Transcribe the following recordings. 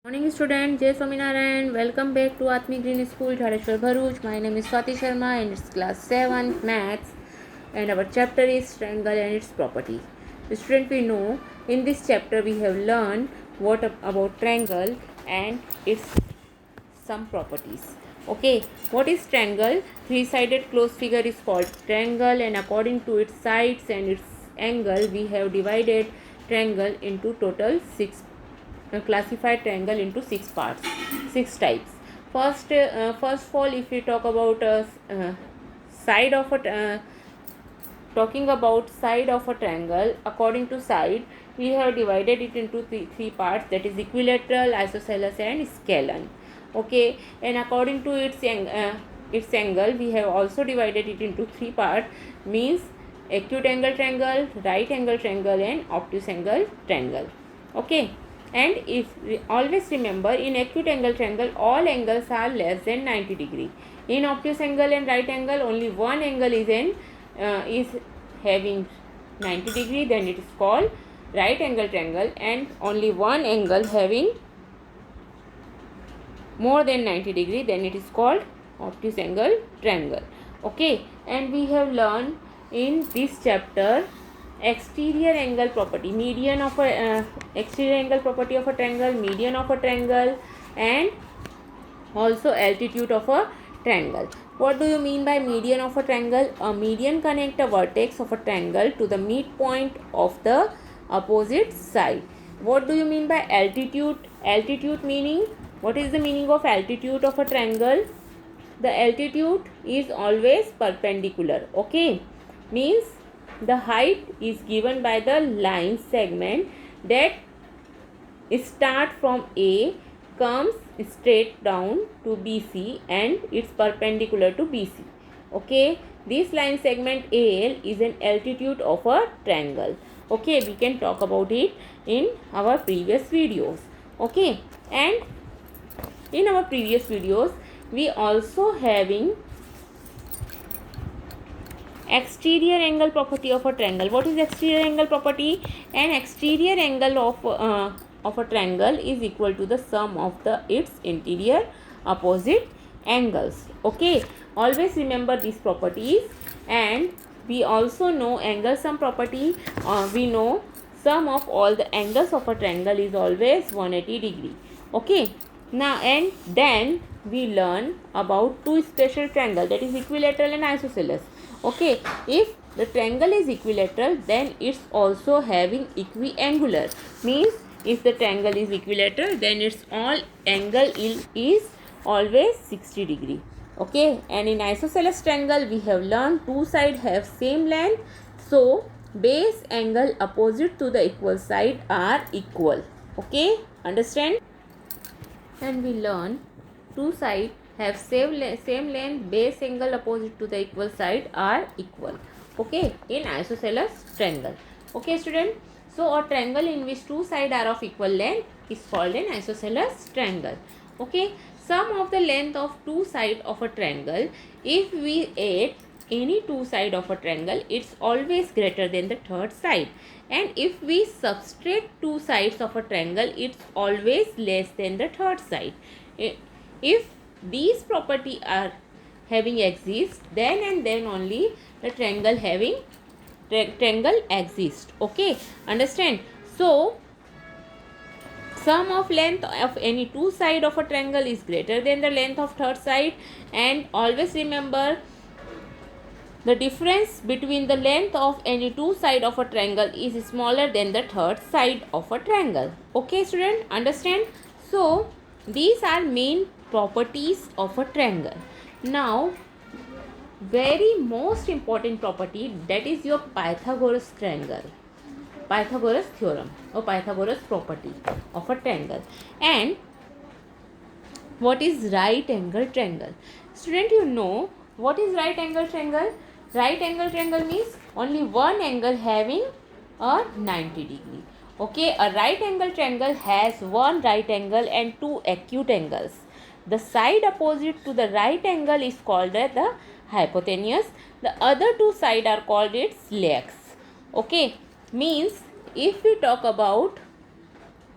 Morning student, Jai Swaminarayan. Welcome back to Atmi Green School, Dhareshwar Bharuch. My name is Swati Sharma and it's class 7 maths and our chapter is triangle and its properties. Student, we know in this chapter we have learned what about triangle and its some properties. Okay, what is triangle? Three-sided closed figure is called triangle, and according to its sides and its angle we have divided triangle into total six classified triangle into six parts, six types. First of all, if we talk about side of a talking about side of a triangle, according to side we have divided it into three parts, that is equilateral, isosceles and scalene. Okay, and according to its angle we have also divided it into three parts, means acute angle triangle, right angle triangle and obtuse angle triangle. Okay, and if always remember, in acute angle triangle all angles are less than 90 degree. In obtuse angle and right angle only one angle is having 90 degree, then it is called right angle triangle, and only one angle having more than 90 degree, then it is called obtuse angle triangle. Okay, and we have learned in this chapter exterior angle property, median of a exterior angle property of a triangle, median of a triangle, and also altitude of a triangle. What do you mean by median of a triangle? A median connects a vertex of a triangle to the midpoint of the opposite side. What do you mean by altitude? Altitude meaning, what is the meaning of altitude of a triangle? The altitude is always perpendicular. Okay, means the height is given by the line segment that start from A, comes straight down to BC and it's perpendicular to BC. Okay, this line segment AL is an altitude of a triangle. Okay, we can talk about it in our previous videos. Okay, and in our previous videos we also having exterior angle property of a triangle. What is exterior angle property? An exterior angle of a triangle is equal to the sum of its interior opposite angles. Okay, always remember these properties. And we also know angle sum property. We know sum of all the angles of a triangle is always 180 degree. Okay, now and then we learn about two special triangle, that is equilateral and isosceles. Okay, if the triangle is equilateral, then it's also having equiangular, means if the triangle is equilateral, then its all angle is always 60 degree. Okay, and in isosceles triangle we have learned two sides have same length, so base angle opposite to the equal side are equal. Okay, understand? And we learn two sides have same length, base angle opposite to the equal side are equal. Okay, in isosceles triangle. Okay student, so a triangle in which two sides are of equal length is called an isosceles triangle. Okay, sum of the length of two sides of a triangle, if we add any two sides of a triangle, it's always greater than the third side, and if we subtract two sides of a triangle, it's always less than the third side. If these properties are having exist, then and then only the triangle exists. Okay, understand? So sum of length of any two side of a triangle is greater than the length of third side, and always remember the difference between the length of any two side of a triangle is smaller than the third side of a triangle. Okay student, understand? So these are main properties of a triangle. Now very most important property, that is your Pythagoras triangle, Pythagoras theorem or Pythagoras property of a triangle. And what is right angle triangle? Student, you know what is right angle triangle? Right angle triangle means only one angle having a 90 degree. Okay, a right angle triangle has one right angle and two acute angles. The side opposite to the right angle is called the hypotenuse. The other two sides are called its legs. Okay, means if we talk about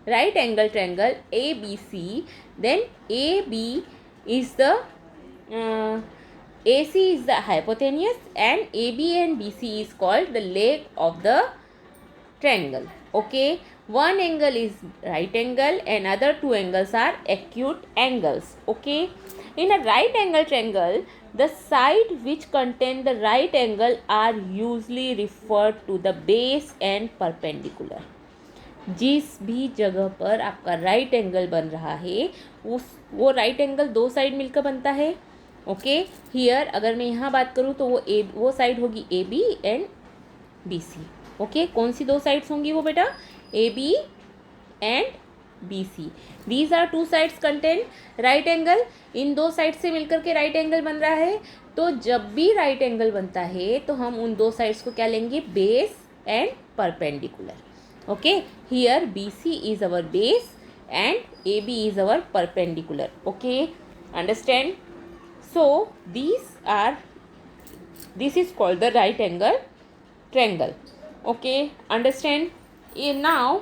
right angle triangle ABC, then AB is the AC is the hypotenuse and AB and BC is called the leg of the triangle. Okay, one angle is right angle and other two angles are acute angles. Okay, in a right angle triangle, the side which contain the right angle are usually referred to the base and perpendicular. जिस भी जगह पर आपका right angle बन रहा है वो right angle दो साइड मिलकर बनता है. ओके, हियर अगर मैं यहाँ बात करूँ तो वो साइड होगी A B and B C. Okay, कौन सी दो साइड्स होंगी वो बेटा? A B and B C. These are two sides contain right angle. इन दो साइड से मिलकर के राइट एंगल बन रहा है. तो जब भी राइट एंगल बनता है तो हम उन दो साइड्स को क्या लेंगे? Base and perpendicular. Okay, here BC is our base and AB is our perpendicular. Okay, understand? So this is called the right angle triangle. Okay, understand? Now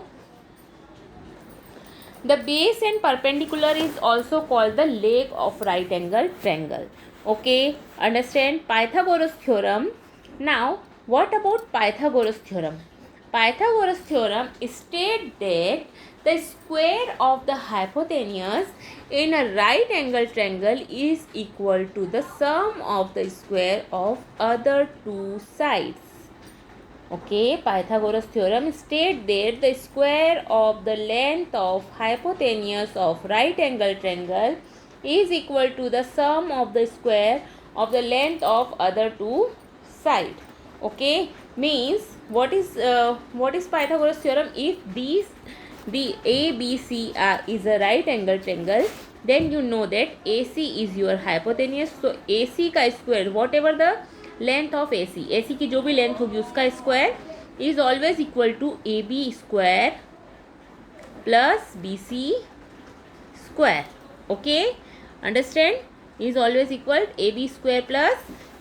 the base and perpendicular is also called the leg of right angle triangle. Okay, understand? Pythagoras theorem. Now what about Pythagoras theorem? Pythagoras theorem states that the square of the hypotenuse in a right angle triangle is equal to the sum of the square of other two sides. Okay, Pythagoras theorem states that the square of the length of hypotenuse of right angle triangle is equal to the sum of the square of the length of other two sides. Okay, means what is Pythagoras theorem? If the ABC is a right angle triangle, then you know that AC is your hypotenuse. So AC का square, whatever the length of AC की जो भी length होगी उसका square is always equal to AB square plus BC square. Okay, understand? Is always equal to AB square plus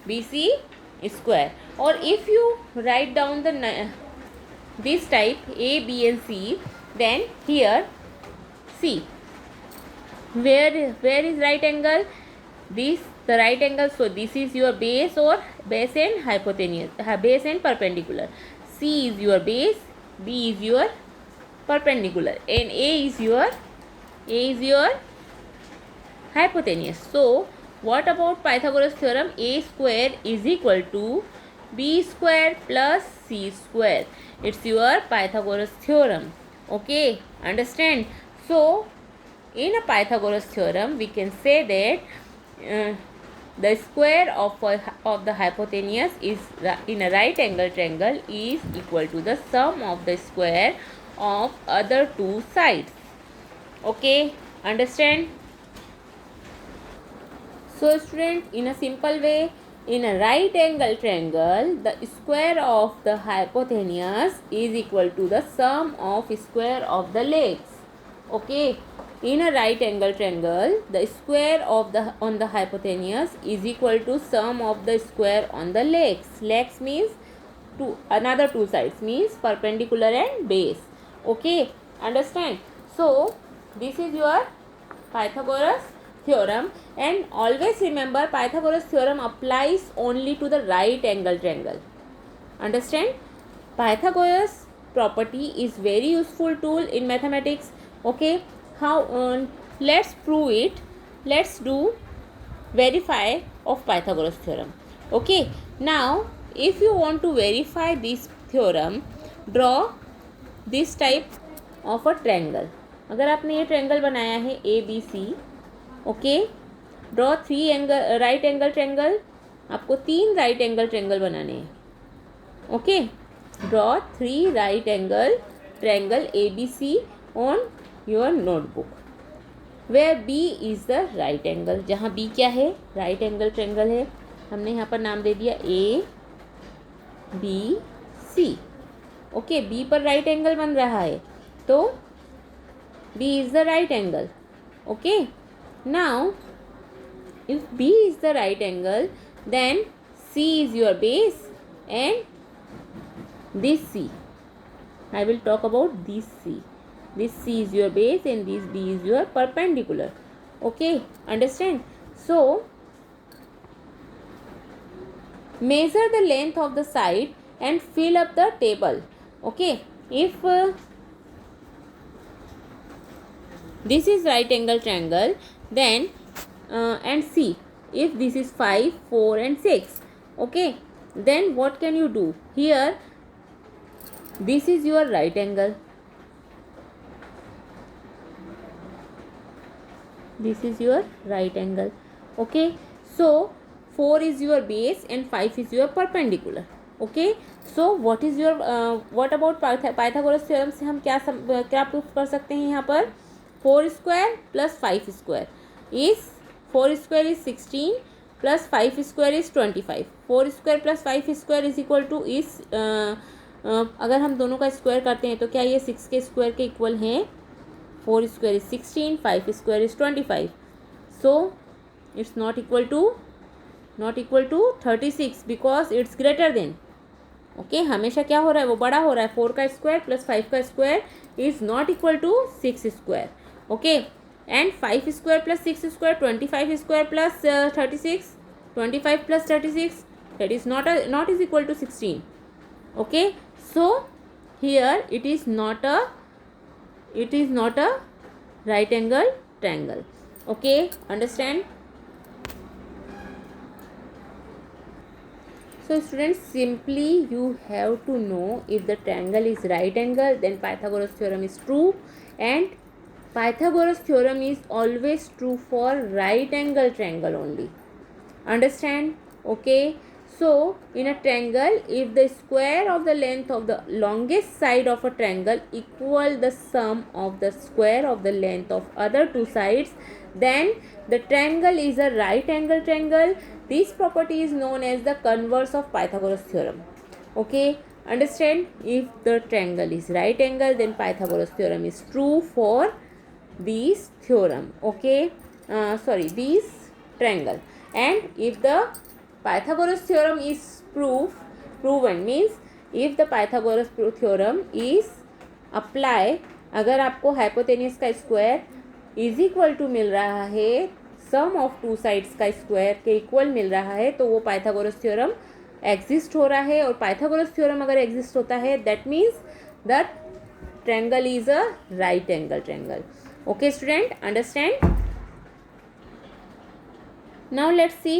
BC square. Or if you write down this type A, B and C, then here C, where is right angle? This the right angle. So this is your base or base and hypotenuse, base and perpendicular. C is your base, B is your perpendicular, and A is your hypotenuse. So what about Pythagoras theorem? A square is equal to B square plus C square. It's your Pythagoras theorem. Okay, understand? So in a Pythagoras theorem we can say that the square of the hypotenuse is in a right angle triangle is equal to the sum of the square of other two sides. Okay, understand? So student, in a simple way, in a right angle triangle, the square of the hypotenuse is equal to the sum of square of the legs. Okay, in a right angle triangle, the square of on the hypotenuse is equal to sum of the square on the legs. Legs means another two sides, means perpendicular and base. Okay, understand? So this is your Pythagoras theorem, and always remember Pythagoras theorem applies only to the right angle triangle. Understand? Pythagoras property is very useful tool in mathematics. Okay, how let's prove it. Let's do verify of Pythagoras theorem. Okay, now if you want to verify this theorem, draw this type of a triangle. अगर आपने ये triangle बनाया है A B C, okay, draw three angle right angle triangle. आपको तीन right angle triangle बनाने हैं. Okay, draw three right angle triangle A B C on your notebook, where B is the right angle. जहाँ B क्या है? Right angle triangle है. हमने यहाँ पर नाम दे दिया A B C. Okay, B पर राइट एंगल बन रहा है तो B is the right angle. Okay, now if B is the right angle, then C is your base and this C, I will talk about this C. this C is your base and this D is your perpendicular. Okay, understand? So measure the length of the side and fill up the table. Okay, if this is right angle triangle, then and see if this is 5, 4 and 6. Okay, then what can you do? Here this is your right angle, this is your right angle. Okay, so 4 is your base and 5 is your perpendicular. Okay, so what is your what about Pythagoras theorem से हम क्या proof कर सकते हैं? यहाँ पर 4 square plus 5 square is 4 square is 16 plus 5 square is 25. 4 square plus 5 square is equal to इस अगर हम दोनों का स्क्वायर करते हैं तो क्या ये 6 के स्क्वायर के इक्वल हैं? 4 square is 16, 5 square is 25. So it's not equal to 36 because it's greater than. Okay, हमेशा क्या हो रहा है? वो बड़ा हो रहा है. 4 का स्क्वायर प्लस 5 का square is not equal to 6 square. Okay, and 5 square plus 6 square, 25 square plus 36, 25 plus 36, that is not is equal to 16. Okay, so here it is not a right angle triangle. Okay, understand? So students, simply you have to know if the triangle is right angle, then Pythagoras theorem is true, and Pythagoras theorem is always true for right angle triangle only. Understand? Okay, so in a triangle, if the square of the length of the longest side of a triangle equal the sum of the square of the length of other two sides, then the triangle is a right angle triangle. This property is known as the converse of Pythagoras theorem. Okay, understand? If the triangle is right angle, then Pythagoras theorem is true for this theorem. Okay, this triangle. And if the Pythagoras theorem is proven means if the Pythagoras theorem is apply, अगर आपको hypotenuse का square is equal to मिल रहा है सम of two sides का square के equal मिल रहा है, तो वो पाइथागोरस थ्योरम एग्जिस्ट हो रहा है. और पाइथागोरस थ्योरम अगर एग्जिस्ट होता है that means that triangle is a right angle triangle. Okay student, understand? Now let's see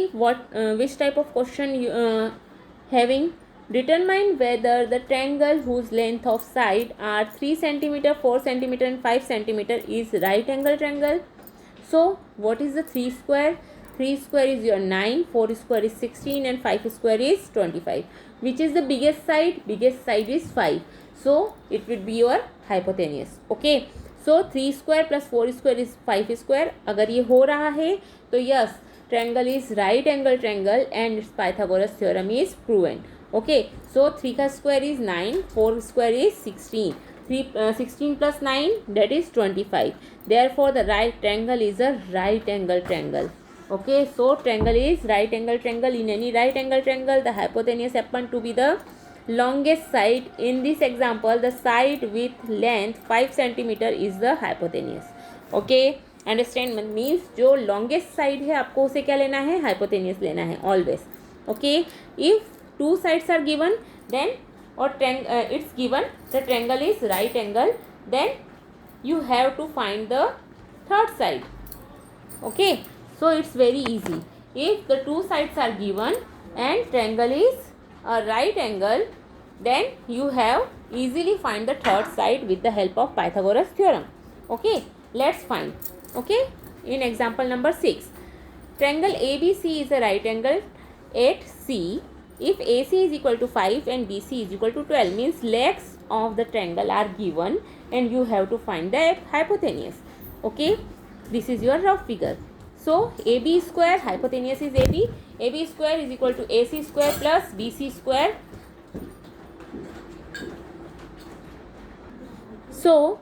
which type of question having. Determine whether the triangle whose length of side are 3 cm, 4 cm and 5 cm is right angle triangle. So what is the 3 square? 3 square is your 9, 4 square is 16 and 5 square is 25. Which is the biggest side? Biggest side is 5. So it would be your hypotenuse. Okay, so 3 square plus 4 square is 5 square. अगर ये हो रहा है तो yes, triangle is right angle triangle and its Pythagoras theorem is proven. Okay, so 3 का square is 9, 4 square is 16, 16 plus 9 that is 25. Therefore the right triangle is a right angle triangle. Okay, so triangle is right angle triangle. In any right angle triangle, the hypotenuse happen to be the longest side. In this example, the side with length 5 cm is the hypotenuse. Okay, understand means जो longest side है आपको उसे क्या लेना है? Hypotenuse लेना है always. Okay, if two sides are given then और it's given the triangle is right angle, then you have to find the third side. Okay, so it's very easy. If the two sides are given and triangle is a right angle, then you have easily find the third side with the help of Pythagoras theorem. Okay, let's find. Okay, in example number 6, triangle ABC is a right angle at C if AC is equal to 5 and BC is equal to 12, means legs of the triangle are given and you have to find the hypotenuse. Okay, this is your rough figure. So AB square, hypotenuse is AB, AB square is equal to AC square plus BC square. So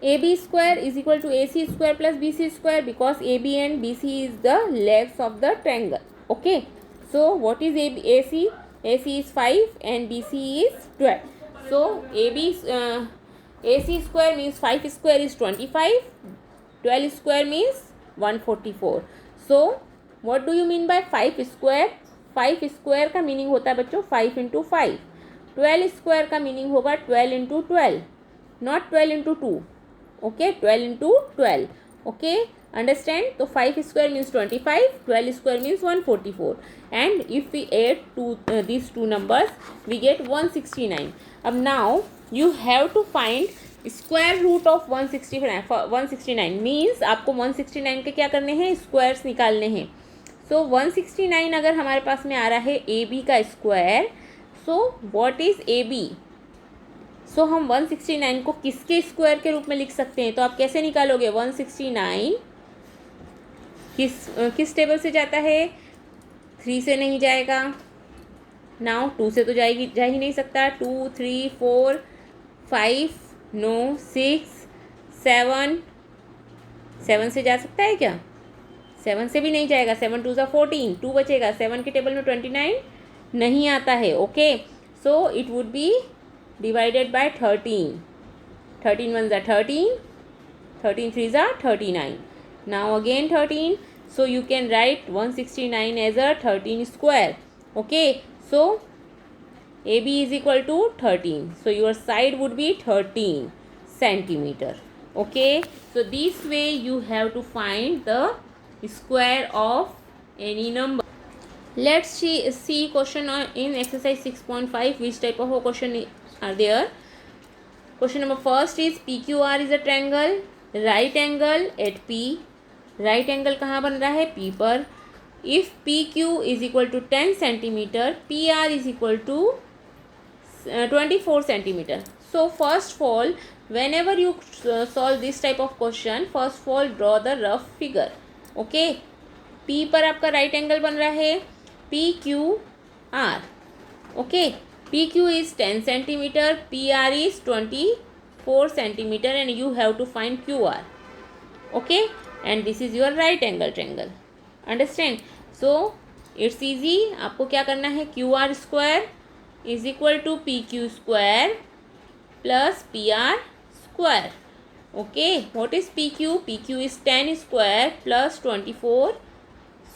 AB square is equal to AC square plus BC square because AB and BC is the legs of the triangle. Okay, so what is AC? AC is 5 and BC is 12. So AC square means 5 square is 25. 12 square means 144. So what do you mean by 5 square? 5 square का meaning होता है बच्चों 5 into 5. 12 square का meaning होगा 12 into 12, not 12 into 2. Okay, 12 into 12. Okay, understand. तो 5 square means 25, 12 square means 144. And if we add these two numbers we get 169. अब now you have to find square root of 169 means आपको 169 के क्या करने हैं, squares निकालने हैं. सो 169 अगर हमारे पास में आ रहा है ए बी का square, so what is A B. So हम 169 को किसके स्क्वायर के रूप में लिख सकते हैं. तो आप कैसे निकालोगे 169 किस टेबल से जाता है, 3 से नहीं जाएगा. नाउ 2 से तो जा ही नहीं सकता. 2 3 4 5 नो 6 7 7 से जा सकता है क्या, 7 से भी नहीं जाएगा. 7 2 ज़ा 14, 2 बचेगा. 7 के टेबल में 29 नहीं आता है. Okay, so it would be divided by 13. 13 1 ज़ा 13, 13 3 ज़ा 39. Now again 13. So you can write 169 as a 13 square. Okay, so AB is equal to 13. So your side would be 13 centimeter. Okay, so this way you have to find the square of any number. Let's see question in exercise 6.5. Which type of question are there? Question number first is PQR is a triangle. Right angle at P. Right angle कहाँ बन रहा है, P पर. If PQ is equal to 10 centimeter, PR is equal to 24 centimeter. So first of all, whenever you solve this type of question, first of all draw the rough figure. Okay, P पर आपका right angle बन रहा है PQR. Okay, PQ is 10 centimeter, PR is 24 centimeter and you have to find QR. Okay, and this is your right angle triangle. Understand? So it's easy. आपको क्या करना है, QR square is equal to PQ square plus PR square. Okay, what is PQ? PQ is 10 square plus 24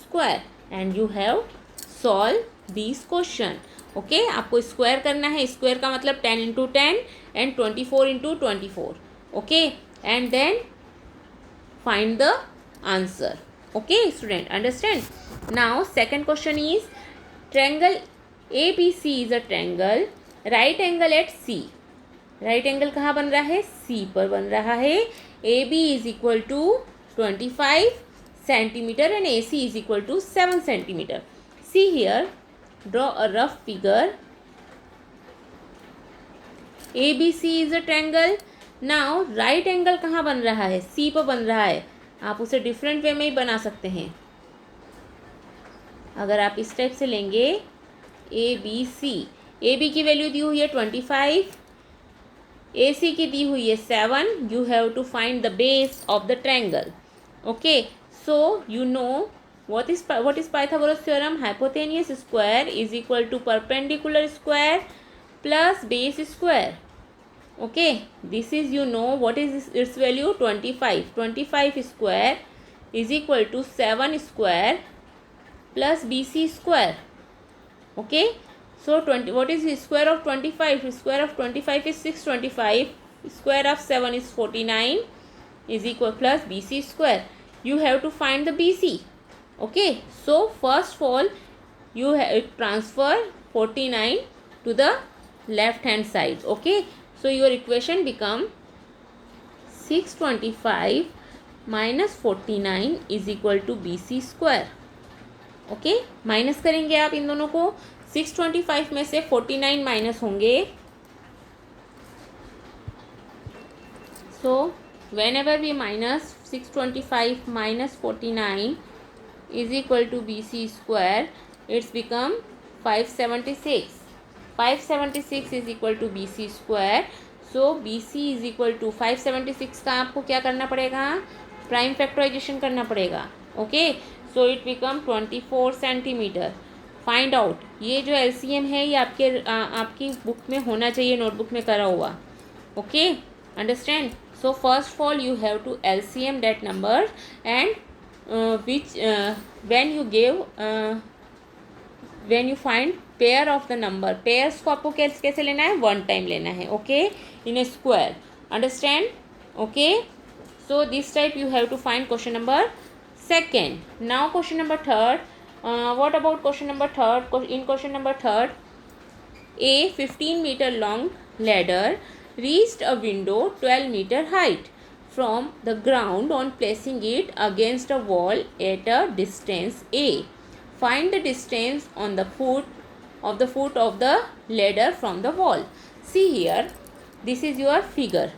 square and you have solved this question. Okay, आपको square करना है. Square का मतलब 10 into 10 and 24 into 24. Okay, and then find the answer. Okay student, understand. Now second question is triangle ABC is a triangle. Right angle at C. Right angle कहाँ बन रहा है, C पर बन रहा है. AB is equal to 25 centimeter and AC is equal to 7 centimeter. See here, draw a rough figure. ABC is a triangle. Now right angle कहाँ बन रहा है, C पर बन रहा है. आप उसे डिफरेंट वे में ही बना सकते हैं. अगर आप इस टाइप से लेंगे ABC, AB की वैल्यू दी हुई है 25, AC की दी हुई है 7. You have to find the base of the triangle. Okay, so you know what is Pythagoras theorem. Hypotenuse square is equal to perpendicular square plus base square. Okay, this is, you know, what is its value, 25. 25 square is equal to 7 square plus BC square. Okay, so what is the square of 25? Square of 25 is 625. Square of 7 is 49 is equal plus BC square. You have to find the BC. Okay, so first of all you transfer 49 to the left hand side. Okay, so your equation become 625 minus 49 is equal to BC square. Okay, minus करेंगे आप इन दोनों को. 625 में से 49 minus होंगे. So whenever we minus 625 minus 49 is equal to BC square, it's become 576. 576 is equal to BC square. So BC is equal to 576 का आपको क्या करना पड़ेगा, प्राइम फैक्टराइजेशन करना पड़ेगा. Okay, so it become 24 centimetre. Find out. ये जो LCM है ये आपकी बुक में होना चाहिए, नोटबुक में करा हुआ. Okay, Understand? So first of all you have to LCM that number, and when you give when you find pair of the number, pairs को आपको कैसे लेना है, वन टाइम लेना है, okay, in A square. Understand? Okay, so this type you have to find question number second. Now question number third. What about question number third? In question number third, a 15-meter long ladder reached a window 12-meter height from the ground on placing it against a wall at a distance a. Find the distance on the foot of the ladder from the wall. See here, this is your figure.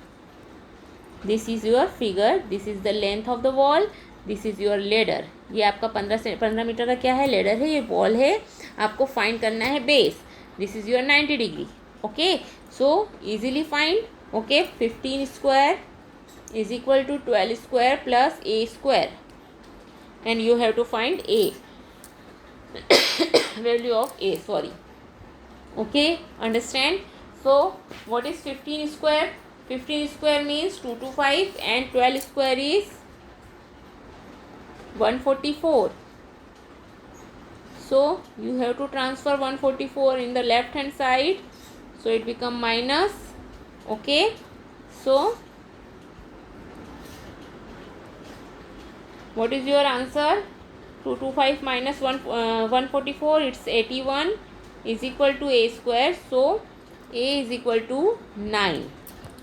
This is your figure. This is the length of the wall. This is your ladder. ये आपका 15 metre का क्या है, ladder है, ये wall है. आपको find करना है base. This is your 90 degree. Okay, so easily find. Okay, 15 square is equal to 12 square plus a square, and you have to find a value of a, sorry. Okay, understand? So what is 15 square? 15 square means 225, and 12 square is 144. So you have to transfer 144 in the left hand side, so it become minus. Okay, so what is your answer? 225 minus 144, it's 81, is equal to a square. So a is equal to 9.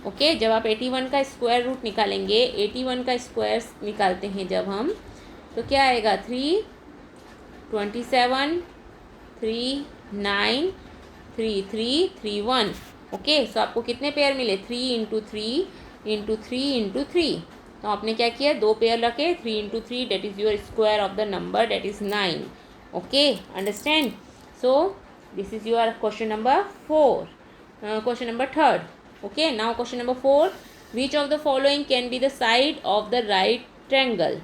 Okay, जब आप 81 का square root निकालेंगे, 81 का square निकालते हैं जब हम, तो क्या आएगा, 3, 27, 3, 9, 3, 3, 3, 1. ओके, सो आपको कितने पेयर मिले, 3 इंटू 3 इंटू 3 इंटू 3. तो आपने क्या किया, दो पेयर रखे, 3 into 3, that is your square of the number, that is 9. Okay, understand? So this is your question number 4, question number 3rd. Okay, now question number 4. Which of the following can be the side of the right triangle?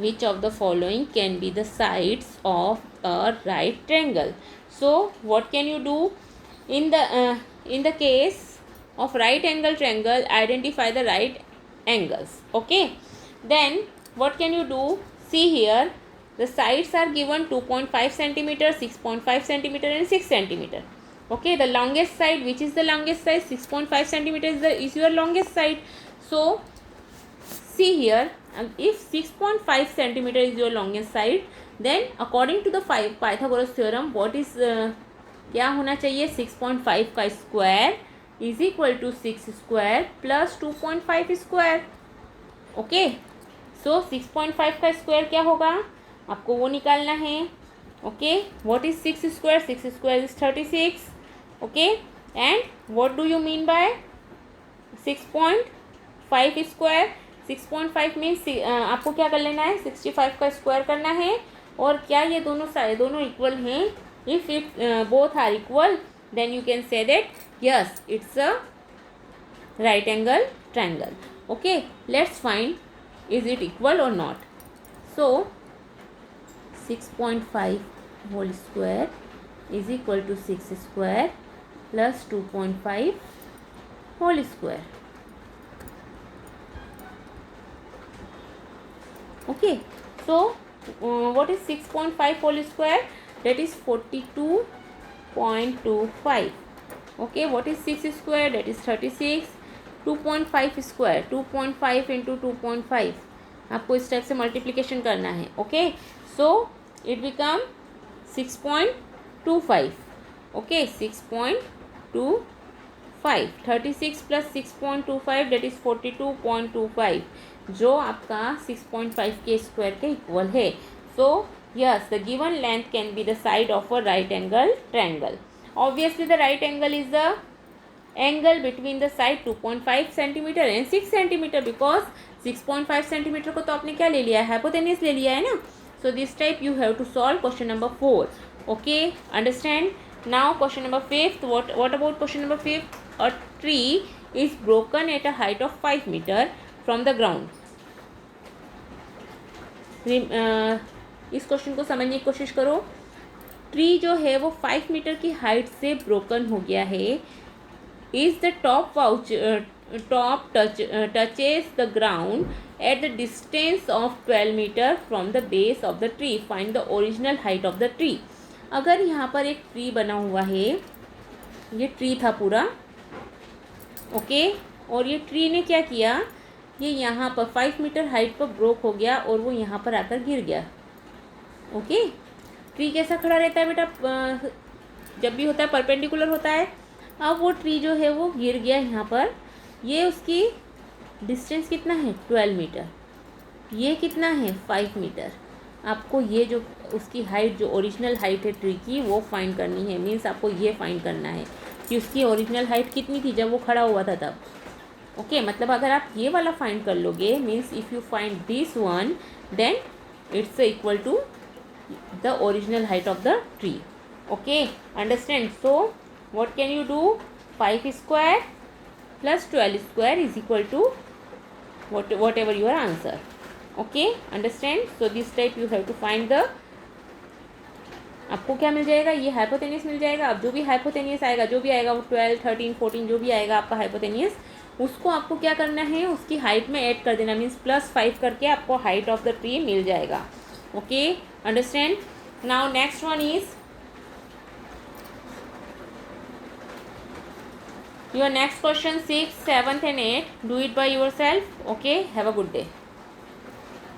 Which of the following can be the sides of a right triangle? So what can you do in the case of right angle triangle? Identify the right angles. Okay, then what can you do? See here, the sides are given 2.5 centimeter, 6.5 centimeter, and 6 centimeter. Okay, the longest side, which is the longest side? 6.5 centimeter is your longest side. So see here, if 6.5 centimeter is your longest side, then according to the Pythagoras theorem, what is क्या होना चाहिए, 6.5 का square is equal to 6 square plus 2.5 square. Okay, so 6.5 का square क्या होगा, आपको वो निकालना है. Okay, what is 6 square? 6 square is 36. Okay, and what do you mean by 6.5 square? 6.5 means आपको क्या कर लेना है, 65 का स्क्वायर करना है. और क्या ये दोनों इक्वल हैं? If it both are equal, then you can say that yes, it's a right angle triangle. Okay, let's find is it equal और not. So 6.5 whole square is equal to 6 square plus 2.5 whole square. Okay, so what is 6.5 whole square? That is 42.25. Okay, what is 6 square? That is 36. 2.5 square, 2.5 into 2.5, आपको इस type से multiplication करना है. Okay, so it become 6.25. Okay, 6.25, 36 plus 6.25, that is 42.25, जो आपका 6.5 के square के equal है. So yes, the given length can be the side of a right angle triangle. Obviously the right angle is the angle between the side 2.5 centimetre and 6 centimetre, because 6.5 centimetre को तो आपने क्या ले लिया है, hypotenuse ले लिया है ना. So this type you have to solve question number 4. Okay, understand? Now question number 5. what about question number 5? A tree is broken at a height of 5 meter from the ground. इस question को समझने की कोशिश करो. Tree जो है वो 5 metre की हाइट से ब्रोकन हो गया है. Is the top touches the ground at the distance of 12 meter from the base of the tree. Find the original height of the tree. अगर यहाँ पर एक ट्री बना हुआ है, ये ट्री था पूरा, ओके, और ये ट्री ने क्या किया, ये यहाँ पर 5 मीटर हाइट पर ब्रोक हो गया और वो यहाँ पर आकर गिर गया, ओके। ट्री कैसा खड़ा रहता है बेटा, जब भी होता है परपेंडिकुलर होता है। अब वो ट्री जो है वो गिर गया यहाँ पर, ये उसकी डिस्टेंस कितना है 12 मीटर, ये कितना है 5 मीटर। आपको ये जो उसकी हाइट, जो ओरिजिनल हाइट है ट्री की, वो फाइंड करनी है। मीन्स आपको ये फाइंड करना है कि उसकी ओरिजिनल हाइट कितनी थी जब वो खड़ा हुआ था तब, ओके। मतलब अगर आप ये वाला फाइंड कर लोगे, means if you find this one, then it's equal to the original height of the tree, okay, understand. So what can you do, 5 square plus 12 square is equal to whatever your answer, okay, understand। so this type you have to find the, आपको क्या मिल जाएगा, ये hypotenuse मिल जाएगा। अब जो भी hypotenuse आएगा, जो भी आएगा वो 12, 13, 14 जो भी आएगा आपका हाइपोटेनियस, उसको आपको क्या करना है, उसकी हाइट में ऐड कर देना। मीन्स +5 करके आपको हाइट ऑफ द ट्री मिल जाएगा, okay, understand. Now next one is your next question 6, 7th and 8. Do it by yourself, okay, have a good day।